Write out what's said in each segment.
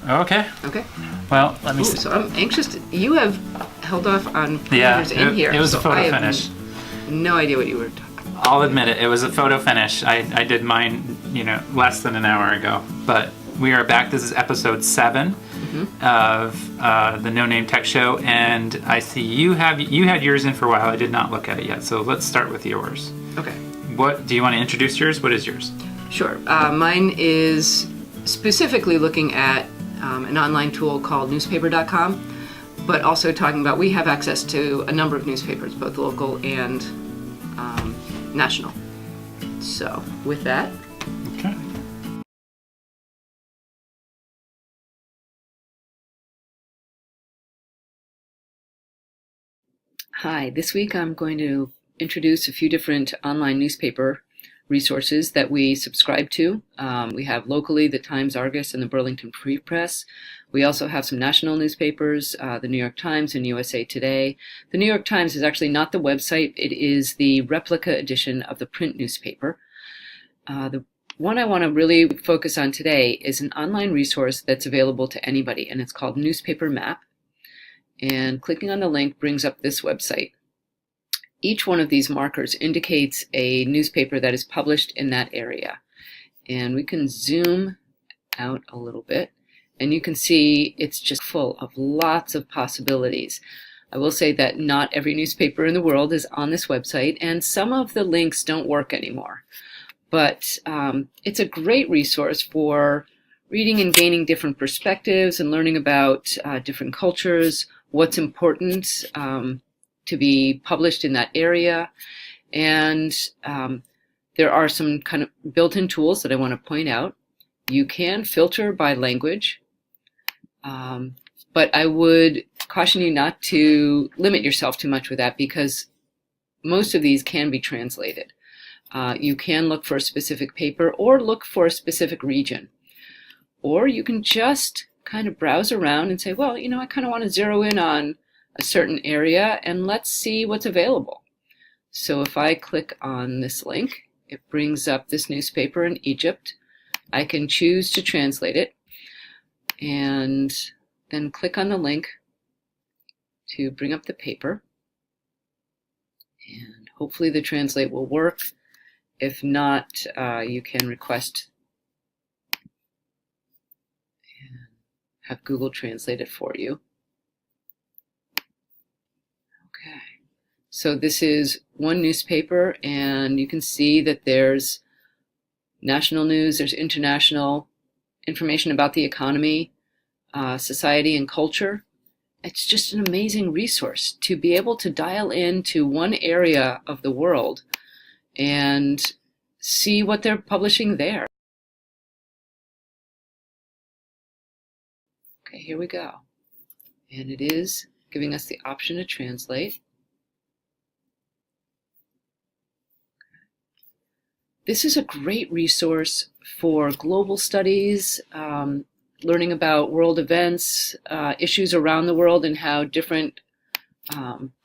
Okay. Okay. Well, let me Ooh, see. so I'm anxious to, you have held off on Yeah, pictures in here. it was a so photo I have finish. No idea what you were talking about. I'll admit it. It was a photo finish. I did mine, less than an hour ago. But we are back. This is episode 7 of the No Name Tech Show, and I see you had yours in for a while. I did not look at it yet, so let's start with yours. Okay. What do you want to introduce yours? What is yours? Sure. Mine is specifically looking at an online tool called newspaper.com, but also talking about we have access to a number of newspapers, both local and national. So with that. Okay. Hi, this week I'm going to introduce a few different online newspaper resources that we subscribe to. We have locally the Times Argus and the Burlington Free Press. We also have some national newspapers, the New York Times and USA Today. The New York Times is actually not the website, it is the replica edition of the print newspaper. The one I want to really focus on today is an online resource that's available to anybody, and it's called Newspaper Map. And clicking on the link brings up this website. Each one of these markers indicates a newspaper that is published in that area. And we can zoom out a little bit, and you can see it's just full of lots of possibilities. I will say that not every newspaper in the world is on this website, and some of the links don't work anymore. But it's a great resource for reading and gaining different perspectives and learning about different cultures, what's important to be published in that area. And there are some kind of built-in tools that I want to point out. You can filter by language, but I would caution you not to limit yourself too much with that, because most of these can be translated. You can look for a specific paper or look for a specific region. Or you can just kind of browse around and say, well, I kind of want to zero in on a certain area and let's see what's available. So if I click on this link, it brings up this newspaper in Egypt. I can choose to translate it and then click on the link to bring up the paper. And hopefully the translate will work. If not, you can request and have Google translate it for you. Okay, so this is one newspaper, and you can see that there's national news, there's international information about the economy, society, and culture. It's just an amazing resource to be able to dial into one area of the world and see what they're publishing there. Okay, here we go. And it is giving us the option to translate. This is a great resource for global studies, learning about world events, issues around the world, and how different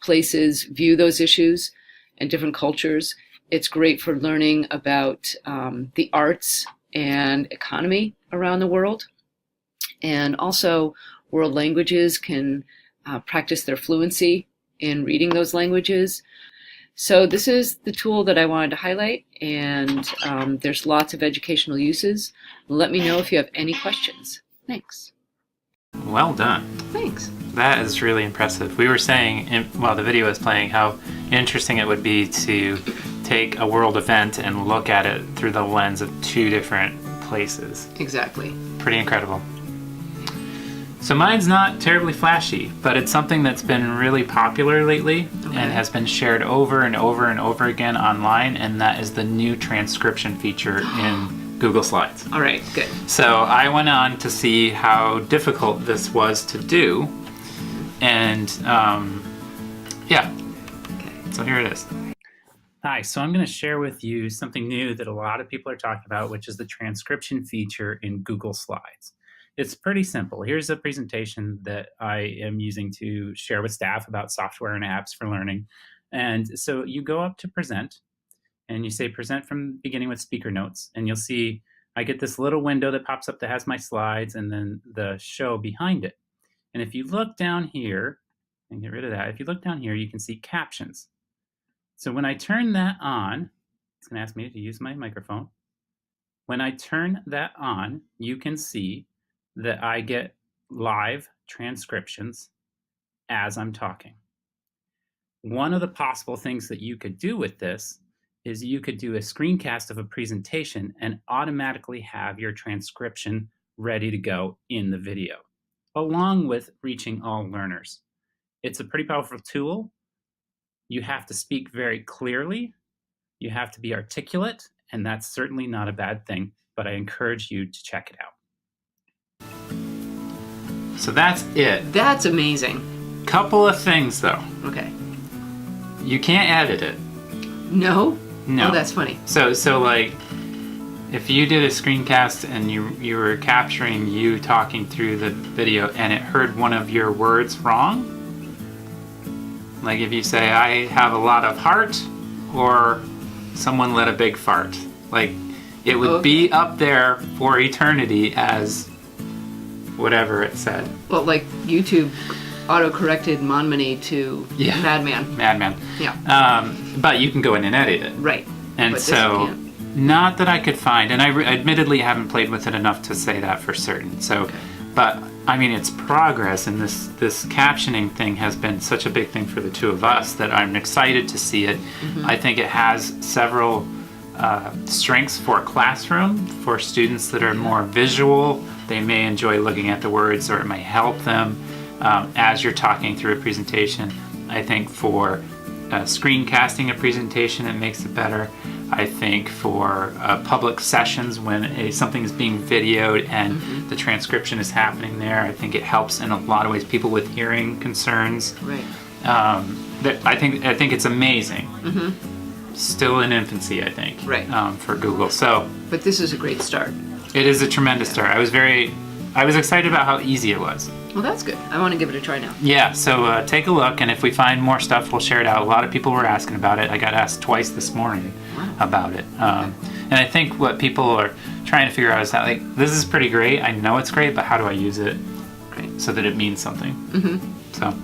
places view those issues and different cultures. It's great for learning about the arts and economy around the world. And also, world languages can practice their fluency in reading those languages. So this is the tool that I wanted to highlight, and there's lots of educational uses. Let me know if you have any questions. Thanks. Well done. Thanks. That is really impressive. We were saying, while the video was playing, how interesting it would be to take a world event and look at it through the lens of 2 different places. Exactly. Pretty incredible. So mine's not terribly flashy, but it's something that's been really popular lately and has been shared over and over and over again online, and that is the new transcription feature in Google Slides. All right, good. So I went on to see how difficult this was to do, and yeah, so here it is. Hi, so I'm going to share with you something new that a lot of people are talking about, which is the transcription feature in Google Slides. It's pretty simple. Here's a presentation that I am using to share with staff about software and apps for learning. And so you go up to present, and you say present from beginning with speaker notes, and you'll see I get this little window that pops up that has my slides and then the show behind it. And if you look down here, and get rid of that, if you look down here, you can see captions. So when I turn that on, it's going to ask me to use my microphone. When I turn that on, you can see that I get live transcriptions as I'm talking. One of the possible things that you could do with this is you could do a screencast of a presentation and automatically have your transcription ready to go in the video, along with reaching all learners. It's a pretty powerful tool. You have to speak very clearly. You have to be articulate, and that's certainly not a bad thing, but I encourage you to check it out. So that's it. That's amazing. Couple of things though. Okay. You can't edit it. No? No. Oh, that's funny. So like, if you did a screencast and you were capturing you talking through the video and it heard one of your words wrong, like if you say, I have a lot of heart, or someone let a big fart, like it would be up there for eternity as whatever it said. Well, like YouTube auto-corrected Monmany to Madman. Madman. Yeah. But you can go in and edit it. Right. And so, not that I could find, and I admittedly haven't played with it enough to say that for certain. So, but I mean, it's progress, and this captioning thing has been such a big thing for the two of us that I'm excited to see it. Mm-hmm. I think it has several strengths for a classroom, for students that are more visual. They may enjoy looking at the words, or it may help them as you're talking through a presentation. I think for screencasting a presentation, it makes it better. I think for public sessions when something is being videoed and the transcription is happening there, I think it helps in a lot of ways. People with hearing concerns. Right. I think it's amazing. Still in infancy, I think. Right. For Google. So. But this is a great start. It is a tremendous start. I was excited about how easy it was. Well, that's good. I want to give it a try now. Yeah, so take a look, and if we find more stuff, we'll share it out. A lot of people were asking about it. I got asked twice this morning about it. And I think what people are trying to figure out is that, like, this is pretty great. I know it's great, but how do I use it so that it means something? So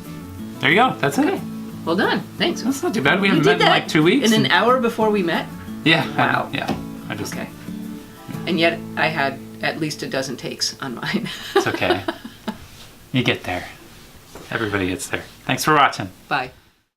there you go. That's it. Well done. Thanks. That's not too bad. We haven't met in like 2 weeks. In an hour before we met? Yeah. Wow. I just... Okay. And yet I had at least a dozen takes on mine. It's okay. You get there. Everybody gets there. Thanks for watching. Bye.